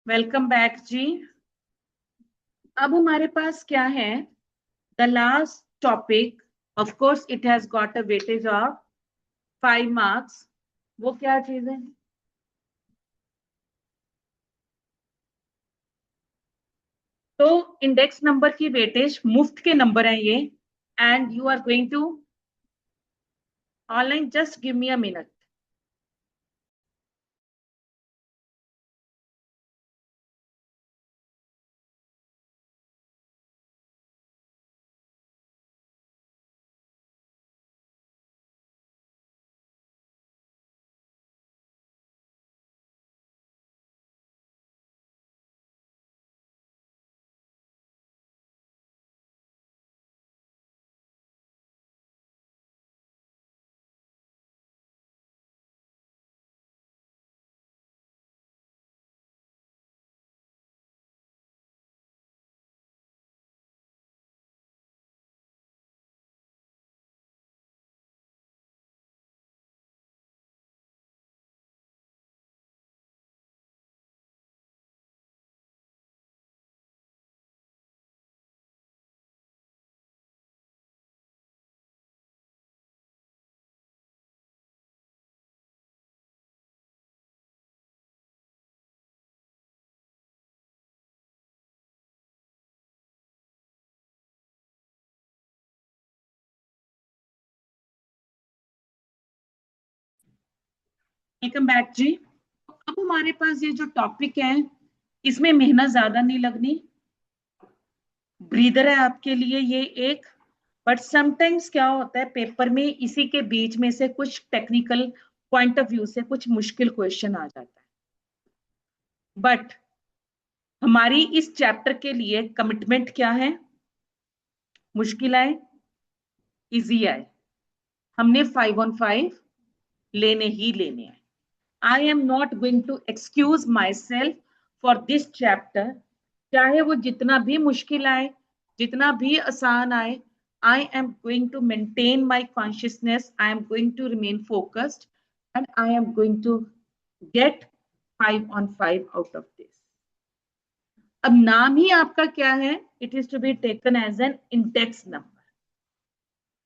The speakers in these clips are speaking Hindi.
वेलकम बैक जी। अब हमारे पास क्या है, the last topic. Of course it has got a weightage of 5 marks. वो क्या चीज है? तो इंडेक्स नंबर की वेटेज मुफ्त के नंबर है ये, and you are going to online. Just give me a minute. Welcome back जी। अब हमारे पास ये जो टॉपिक है, इसमें मेहनत ज्यादा नहीं लगनी। ब्रीदर है आपके लिए ये एक। बट समटाइम्स क्या होता है, पेपर में इसी के बीच में से कुछ टेक्निकल पॉइंट ऑफ व्यू से कुछ मुश्किल क्वेश्चन आ जाता है। बट हमारी इस चैप्टर के लिए कमिटमेंट क्या है? मुश्किल आए इजी आए, हमने 5 on 5 लेने ही लेने हैं। I am not going to excuse myself for this chapter. चाहे वो जितना भी मुश्किल आए, जितना भी आसान आए, I am going to maintain my consciousness. I am going to remain focused, and I am going to get 5 on 5 out of this. अब नाम ही आपका क्या है? It is to be taken as an index number.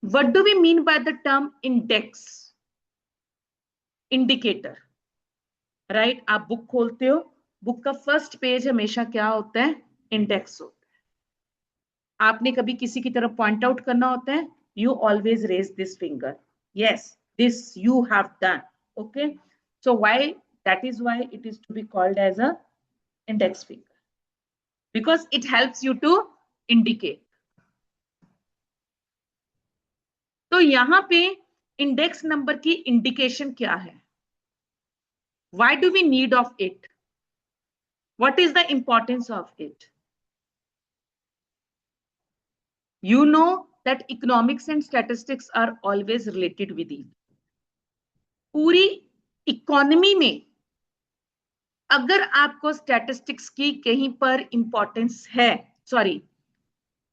What do we mean by the term index? Indicator. Right आप बुक खोलते हो, बुक का फर्स्ट पेज हमेशा क्या होता है? इंडेक्स होता है। आपने कभी किसी की तरफ पॉइंट आउट करना होता है, you always raise this finger, yes this you have done, okay. So why, that is why it is to be called as a index finger, because it helps you to indicate. तो यहां पे इंडेक्स नंबर की इंडिकेशन क्या है? Why do we need of it? What is the importance of it? You know that economics and statistics are always related with it. पूरी इकोनॉमी में अगर आपको स्टैटिस्टिक्स की कहीं पर इंपॉर्टेंस है, सॉरी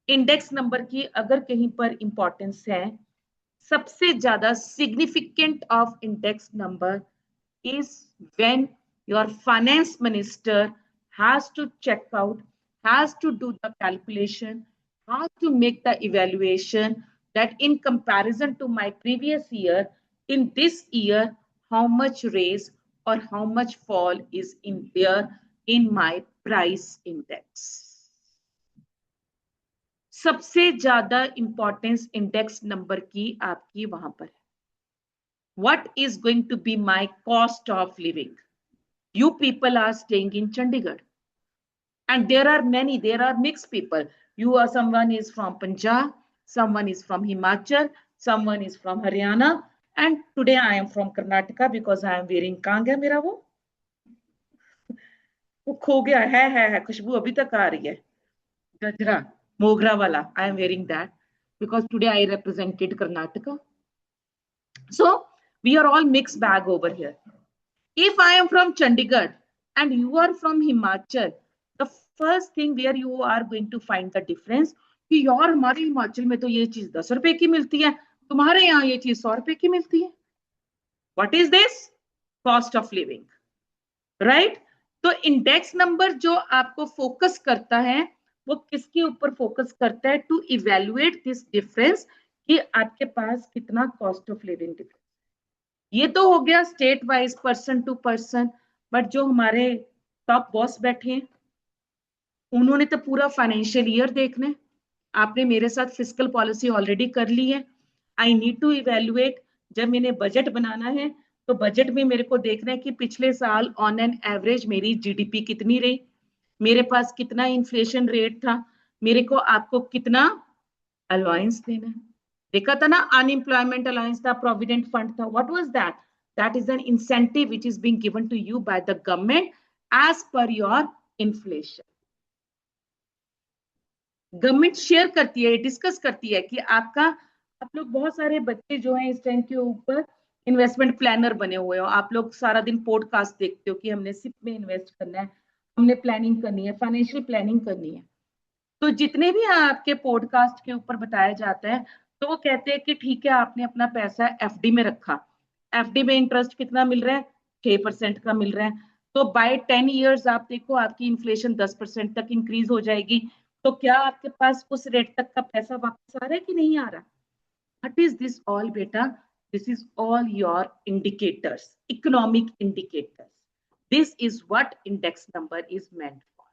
इंडेक्स नंबर की अगर कहीं पर इंपॉर्टेंस है, सबसे ज्यादा significant of index number is when your finance minister has to check out, has to do the calculation, has to make the evaluation that in comparison to my previous year, in this year, how much raise or how much fall is in there in my price index. सबसे ज्यादा इंपॉर्टेंस इंडेक्स नंबर की आपकी वहां पर है। What is going to be my cost of living? You people are staying in Chandigarh, and there are mixed people. Someone is from Punjab, someone is from Himachal, someone is from Haryana, and today I am from Karnataka because I am wearing कांग है मेरा, वो खो गया है खुशबू अभी तक आ रही है, गजरा मोगरा वाला। I am wearing that because today I represented Karnataka. So we are all mixed bag over here. If I am from Chandigarh and you are from Himachal, the first thing where you are going to find the difference कि यार हमारे हिमाचल में तो ये चीज 10 रुपए की मिलती है, तुम्हारे यहाँ ये चीज 100 रुपए की मिलती है। What is this? Cost of living, right? तो इंडेक्स नंबर जो आपको फोकस करता है वो किसके ऊपर फोकस करता है? टू इवेल्युएट दिस डिफरेंस कि आपके पास कितना कॉस्ट ऑफ लिविंग डिफरेंस। ये तो हो गया state wise person to person, but जो हमारे टॉप बॉस बैठे हैं उन्होंने तो पूरा फाइनेंशियल ईयर देखना है। आपने मेरे साथ फिस्कल पॉलिसी ऑलरेडी कर ली है। आई नीड टू इवेल्युएट, जब मैंने बजट बनाना है तो बजट में मेरे को देखना है कि पिछले साल ऑन एन एवरेज मेरी जीडीपी कितनी रही, मेरे पास कितना इन्फ्लेशन रेट था, मेरे को आपको कितना अलाउंस देना है। देखा था ना, अनएम्प्लॉयमेंट अलाउंस था, प्रोविडेंट फंड था, what was that? That is an incentive which is being given to you by the government as per your inflation. Government share करती है, डिस्कस करती है कि आपका, आप लोग बहुत सारे बच्चे जो हैं इस टाइम के ऊपर इन्वेस्टमेंट प्लानर बने हुए हो, आप लोग सारा दिन पॉडकास्ट देखते हो कि हमने सिप में इन्वेस्ट करना है, हमने प्लानिंग करनी है, फाइनेंशियल प्लानिंग करनी है। तो जितने भी आपके पॉडकास्ट के ऊपर बताया जाता है तो वो कहते हैं कि ठीक है आपने अपना पैसा एफडी में रखा, एफडी में इंटरेस्ट कितना मिल रहा है? 6% का मिल रहा है। तो बाय 10 ईयर्स आप देखो आपकी इन्फ्लेशन 10% तक इंक्रीज हो जाएगी। तो क्या आपके पास उस रेट तक का पैसा वापस आ रहा है कि नहीं आ रहा? व्हाट इज दिस ऑल बेटा? This is all your indicators, economic indicators. This is what index number is meant for.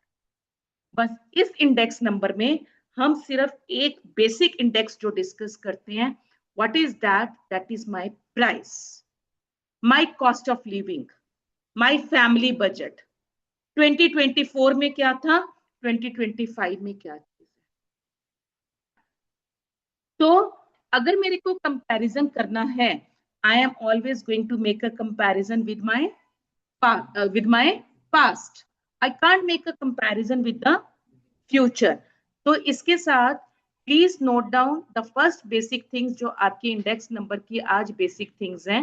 बस इस इंडेक्स नंबर में हम सिर्फ एक बेसिक इंडेक्स जो डिस्कस करते हैं, what is that? That is my price, my cost of living, my family budget. 2024 में क्या था, 2025 में क्या चीज है। तो अगर मेरे को कंपैरिजन करना है, I am always going to make a comparison with my past. I can't make a comparison with the future. तो इसके साथ please note down the first basic things जो आपके इंडेक्स नंबर की आज बेसिक थिंग्स हैं।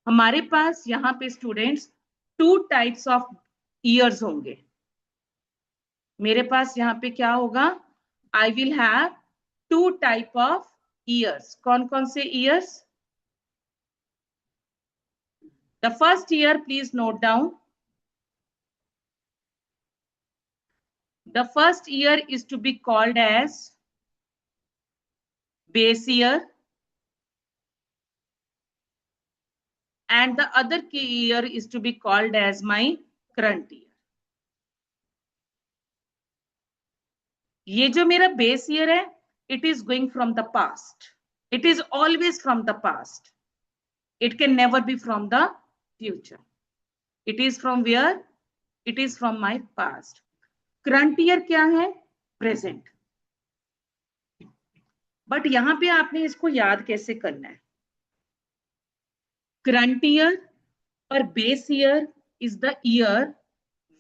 हमारे पास यहाँ पे स्टूडेंट्स 2 टाइप्स ऑफ ईयर्स होंगे। मेरे पास यहाँ पे क्या होगा? I will have 2 type of years. कौन कौन से years? The first year, please note down, the first year is to be called as base year and the other year is to be called as my current year. ये जो मेरा बेस ईयर है, it is going from the past. It is always from the past. It can never be from the future. It is from where? It is from my past. Current year क्या है? Present. बट यहां पे आपने इसको याद कैसे करना है? Current year or base year is the year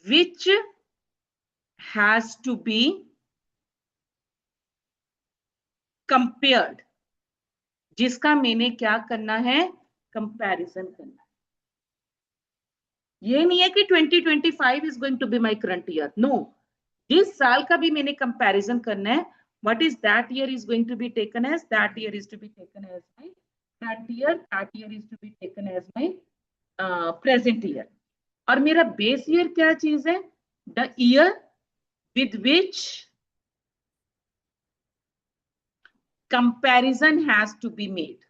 which has to be compared, जिसका मैंने क्या करना है? कंपैरिजन करना है। ये नहीं है कि 2025 is going to be my current year, no, जिस साल का भी मैंने कंपैरिजन करना है, what is that year is going to be taken as, that year is to be taken as my that year is to be taken as my present year. और मेरा बेस ईयर क्या चीज है? The year with which comparison has to be made.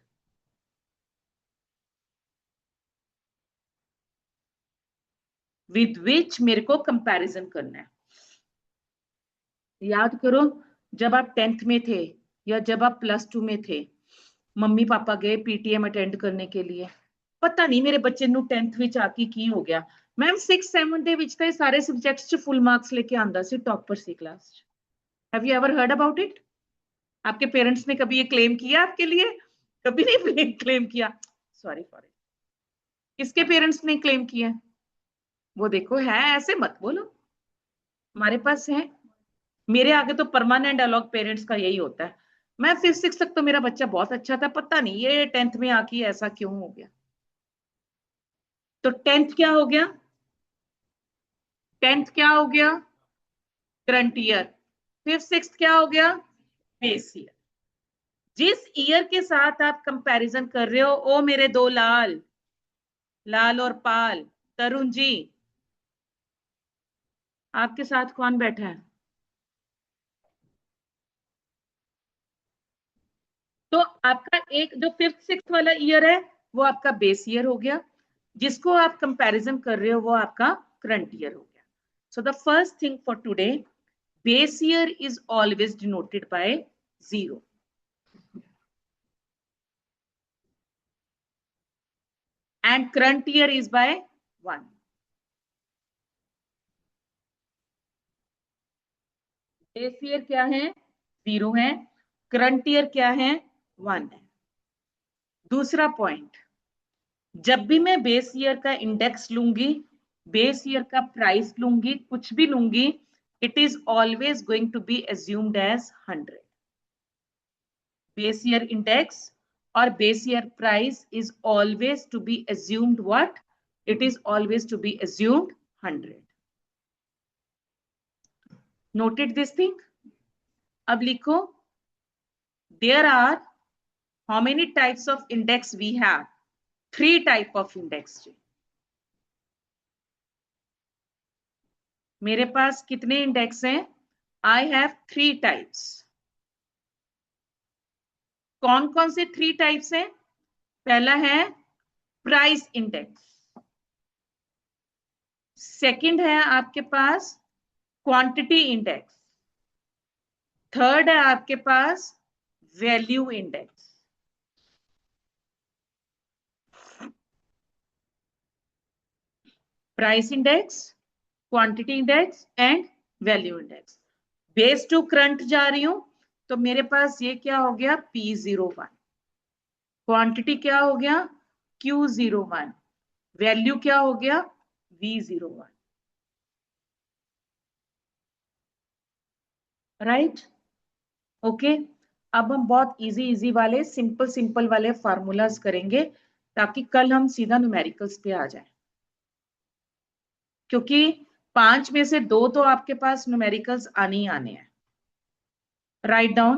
With which मेरे को कंपैरिजन करना है। याद करो, जब आप 10th में थे या जब आप +2 में थे, मम्मी पापा गए पीटीएम अटेंड करने के लिए, पता नहीं मेरे बच्चे ਨੂੰ 10th ਵਿੱਚ ਆ ਕੇ ਕੀ ਹੋ ਗਿਆ, मैम 6-7 ਦੇ ਵਿੱਚ ਤਾਂ ਸਾਰੇ ਸਬਜੈਕਟਸ ਚ ਫੁੱਲ ਮਾਰਕਸ ਲੈ ਕੇ ਆਂਦਾ ਸੀ, टॉपर सी क्लास ਚ। Have you ever heard about it? आपके पेरेंट्स ने कभी ये क्लेम किया आपके लिए? कभी नहीं क्लेम किया, सॉरी फॉर इट। किसके पेरेंट्स ने क्लेम किया? वो देखो है, ऐसे मत बोलो, हमारे पास है। मेरे आगे तो परमानेंट डायलॉग पेरेंट्स का यही होता है, मैं 5th-6th तक तो मेरा बच्चा बहुत अच्छा था, पता नहीं ये 10th में आके ऐसा क्यों हो गया। तो 10th क्या हो गया? 10th क्या हो गया? Current year. 5th-6th क्या हो गया? Base year. जिस ईयर के साथ आप कंपैरिजन कर रहे हो, ओ मेरे 2 लाल, लाल और पाल, तरुण जी, आपके साथ कौन बैठा है? तो आपका एक जो फिफ्थ सिक्स्थ वाला ईयर है वो आपका बेस ईयर हो गया, जिसको आप कंपैरिजन कर रहे हो वो आपका करंट ईयर हो गया. So the first thing for today, base year is always denoted by 0 and current year is by 1. Base year क्या है? 0 है. करंट ईयर क्या है? 1 है. दूसरा पॉइंट, जब भी मैं बेस ईयर का इंडेक्स लूंगी, बेस ईयर का प्राइस लूंगी, कुछ भी लूंगी, it is always going to be assumed as 100. Base year index और base year price is always to be assumed what? It is always to be assumed 100. Noted this thing? अब लिखो, there are how many types of index we have? 3 type of index. मेरे पास कितने इंडेक्स हैं? I have 3 types. कौन कौन से 3 टाइप्स हैं? पहला है प्राइस इंडेक्स, सेकंड है आपके पास क्वांटिटी इंडेक्स, थर्ड है आपके पास value index. Price index, quantity index and value index. Base to current जा रही हूं तो मेरे पास ये क्या हो गया? P01. क्वांटिटी क्या हो गया? Q01. वैल्यू क्या हो गया? V01. राइट? ओके. अब हम बहुत इजी वाले सिंपल वाले फार्मूलाज करेंगे ताकि कल हम सीधा न्यूमेरिकल्स पे आ जाए, क्योंकि 5 में से 2 तो आपके पास न्यूमेरिकल्स आने ही आने हैं. Write down.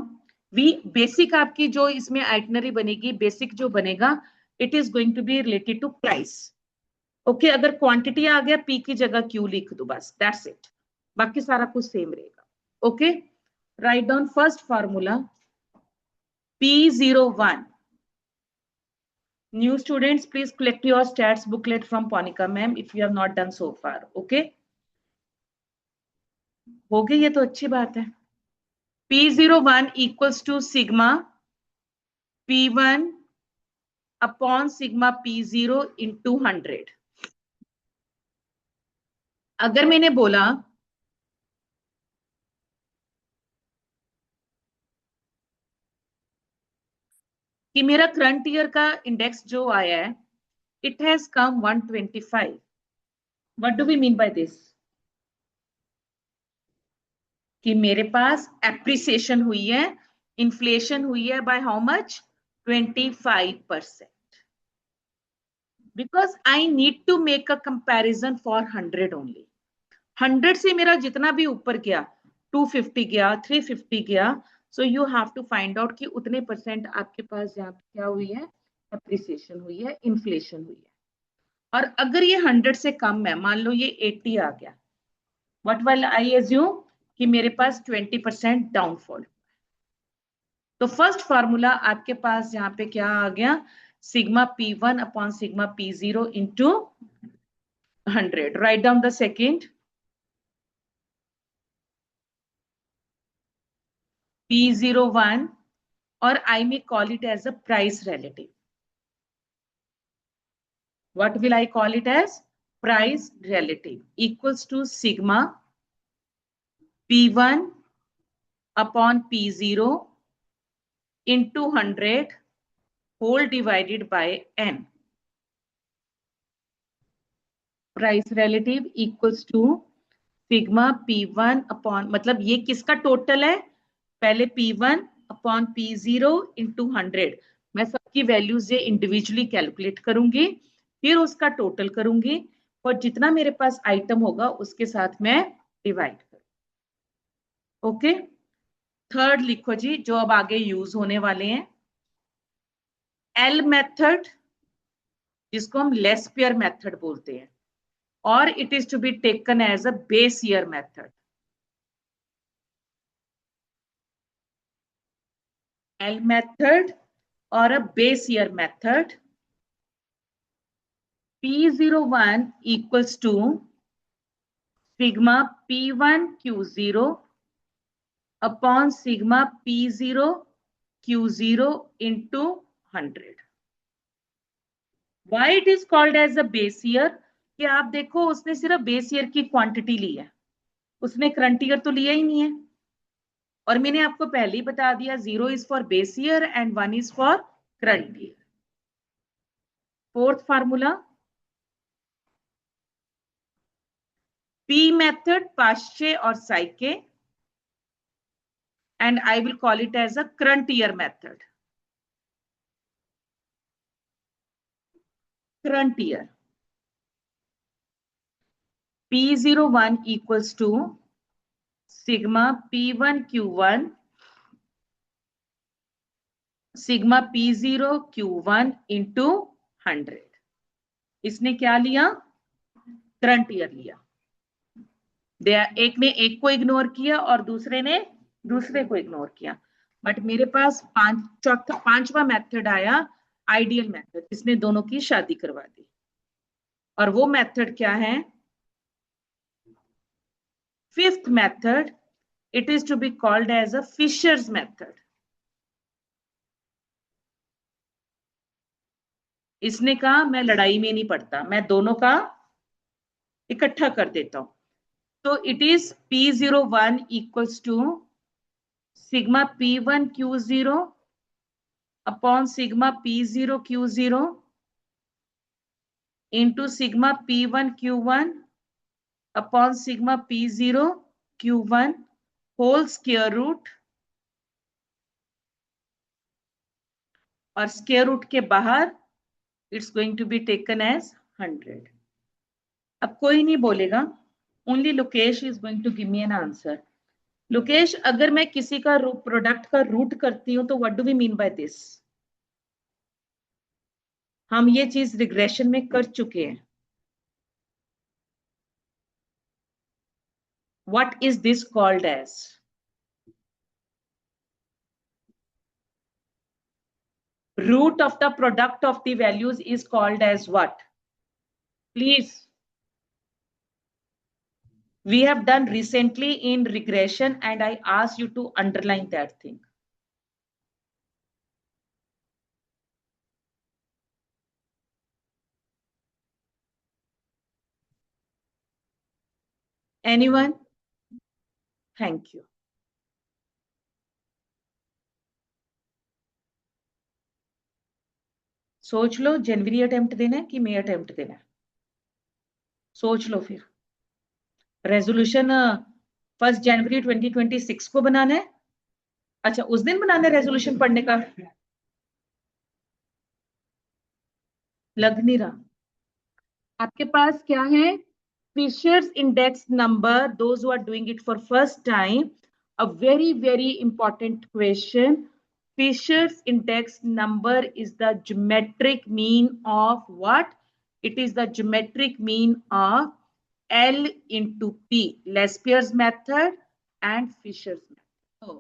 वी बेसिक आपकी जो इसमें आइटनरी बनेगी, बेसिक जो बनेगा, it is going to be related to price. Okay. अगर क्वांटिटी आ गया, पी की जगह क्यू लिख दो, बस दैट्स इट. बाकी सारा कुछ सेम रहेगा. Okay. Write down first formula P01. New students, please collect your stats booklet from Ponika ma'am if you have not done so far. Okay. हो गई, ये तो अच्छी बात है. P01 equals to sigma P1 upon sigma P0 into 100. अगर मैंने बोला कि मेरा करंट ईयर का इंडेक्स जो आया है, it has come 125. What do we mean by this? कि मेरे पास एप्रिसिएशन हुई है, इन्फ्लेशन हुई है by how much? 25%. Because I need to make a comparison for 100 only. 100 से मेरा जितना भी ऊपर गया, 250 गया, 350 गया, so you have to find out कि उतने परसेंट आपके पास यहाँ पे क्या हुई है? एप्रिसिएशन हुई है, इन्फ्लेशन हुई है. और अगर ये 100 से कम है, मान लो ये 80 आ गया, व्हाट विल आई एज्यूम? कि मेरे पास 20% डाउनफॉल. तो फर्स्ट फार्मूला आपके पास यहाँ पे क्या आ गया? Sigma P1 upon sigma P0 into 100. Write down the second. P01, or I may call it as a price relative. What will I call it as? Price relative equals to sigma P1 upon P0 into 100 whole divided by n. Price relative equals to sigma P1 upon, मतलब ये किसका टोटल है? पहले P1 अपॉन P0 इंटू 100. मैं सबकी वैल्यूज ये इंडिविजुअली कैलकुलेट करूंगी, फिर उसका टोटल करूंगी और जितना मेरे पास आइटम होगा उसके साथ मैं डिवाइड करूंगी. ओके. थर्ड लिखो जी, जो अब आगे यूज होने वाले हैं, एल मेथड, जिसको हम लेस पेयर मेथड बोलते हैं. or it is to be taken as a base year method. L method or a base year method. P01 equals to sigma P1 Q0 upon sigma P0 Q0 into 100. Why it is called as a base year? कि आप देखो उसने सिर्फ बेस ईयर की क्वांटिटी ली है, उसने करंट ईयर तो लिया ही नहीं है। और मैंने आपको पहले ही बता दिया 0 is for base year and 1 is for current year. Fourth formula, P method, Paasche or Saike, and I will call it as a current year method. Current year. P01 equals to sigma P1 Q1 sigma P0 Q1 into 100. इसने क्या लिया? करंट ईयर लिया। एक ने एक को इग्नोर किया और दूसरे ने दूसरे को इग्नोर किया। बट मेरे पास पांचवा मेथड आया, आइडियल मेथड, जिसने दोनों की शादी करवा दी। और वो मेथड क्या है? Fifth method, it is to be called as a Fisher's method. इसने कहा मैं लड़ाई में नहीं पड़ता, मैं दोनों का इकट्ठा कर देता हूं। तो it is P01 equals to sigma P1 Q0 upon sigma P0 Q0 into sigma P1 Q1 upon sigma P0 Q1 whole square root, और स्क्वायर रूट के बाहर it's going to be taken as 100। अब कोई नहीं बोलेगा, only Lokesh is going to give me an answer. Lokesh, अगर मैं किसी का प्रोडक्ट का रूट करती हूं तो what do we mean by this? हम ये चीज रिग्रेशन में कर चुके हैं। What is this called as? Root of the product of the values is called as what? Please. We have done recently in regression and I asked you to underline that thing. Anyone? Thank you. सोच लो, जनवरी अटेम्प्ट देना है कि मई अटेम्प्ट देना है? सोच लो फिर। रेजोल्यूशन 1 जनवरी 2026 को बनाना है? अच्छा, उस दिन बनाना है रेजोल्यूशन पढ़ने का? लग नहीं रहा। आपके पास क्या है? Fisher's index number, those who are doing it for first time, a very important question. Fisher's index number is the geometric mean of what? It is the geometric mean of L into P, Lespier's method and Fisher's method. Oh,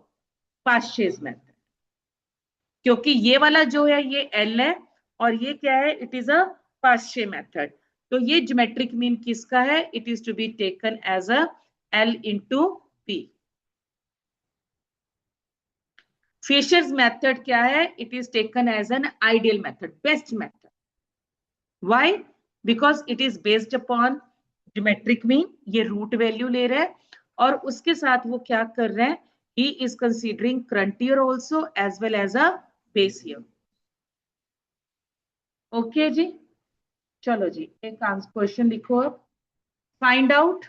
Paasche's method. क्योंकि ये वाला जो है ये L है और ये क्या है? It is a Paasche method. तो ये ज्योमेट्रिक मीन किसका है? It is to be taken as a L into P। Fisher's method क्या है? It is taken as an ideal method, best method. Why? Because it is based upon geometric mean. ये रूट वैल्यू ले रहा है और उसके साथ वो क्या कर रहे हैं? He is considering current year also as well as a base year. Okay जी, चलो जी, एक क्वेश्चन लिखो अब। Find out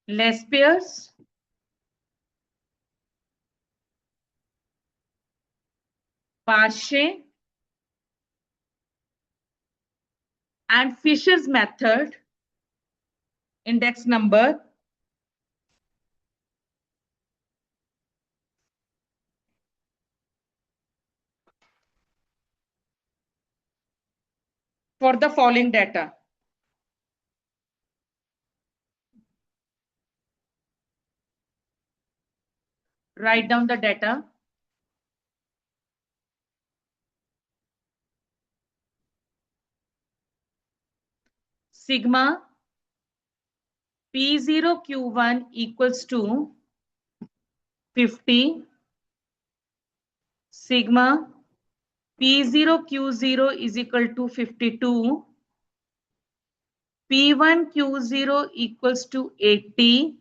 Lespier's Paasche and Fisher's method index number for the following data. Write down the data. Sigma P0 Q1 equals to 50. Sigma P0 Q0 is equal to 52. P1 Q0 equals to 80.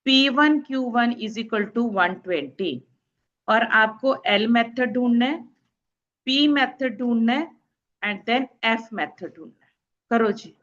P1 Q1 is equal to 120. और आपको L मेथड ढूंढना है, P मेथड ढूंढना है एंड देन F मेथड ढूंढना है. करो जी.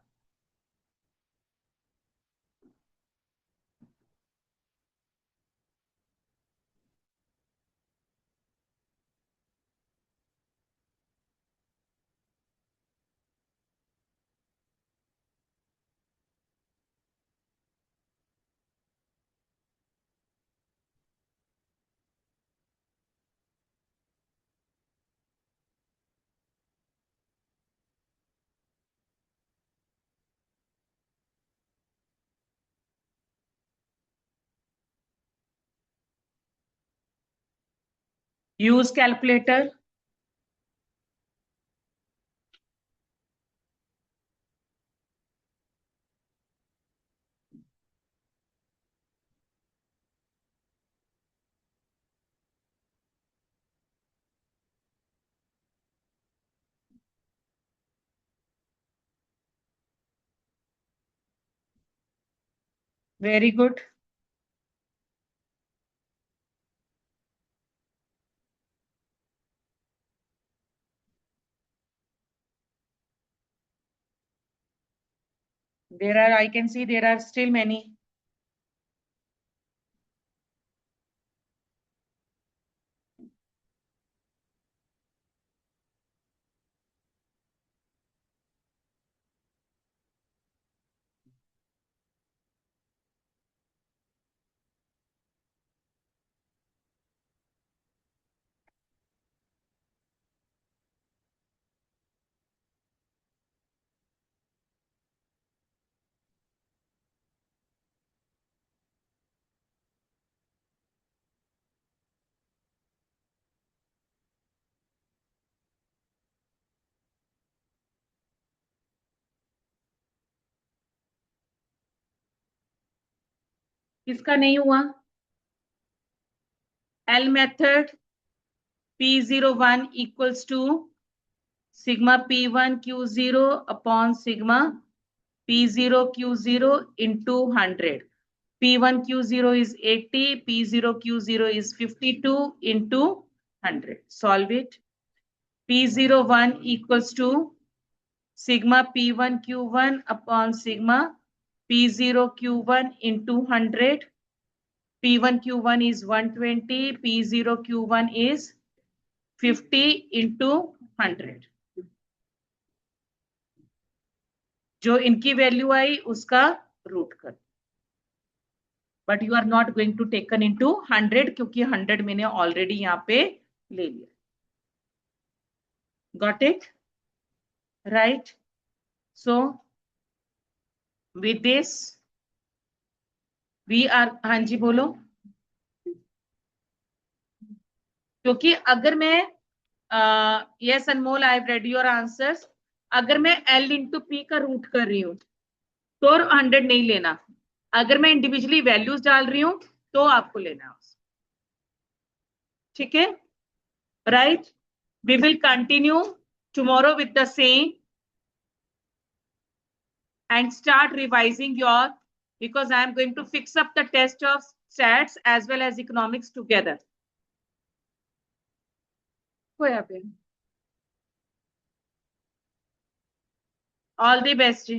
Use calculator. Very good. There are, I can see there are still many. किसका नहीं हुआ? L method P01 equals to sigma P1 Q0 upon sigma P0 Q0 into 100. P1 Q0 is 80, P0 Q0 is 52 into 100. Solve it. P01 equals to sigma P1 Q1 upon sigma P0 Q1 into 100. P1 Q1 is 120, P0 Q1 is 50 into 100. जो इनकी वैल्यू आई उसका रूट कर. But you are not going to taken into 100 क्योंकि 100 मैंने ऑलरेडी यहां पे ले लिया. Got it right? So with this we are. हाँ जी बोलो. क्योंकि अगर मैं yes Anmol I have read your answers. अगर मैं L इंटू P का रूट कर रही हूं तो 100 नहीं लेना. अगर मैं इंडिविजुअली वैल्यूज डाल रही हूं तो आपको लेना है. ठीक है? Right. We will continue tomorrow with the same and start revising your, because I am going to fix up the test of stats as well as economics together. All the best.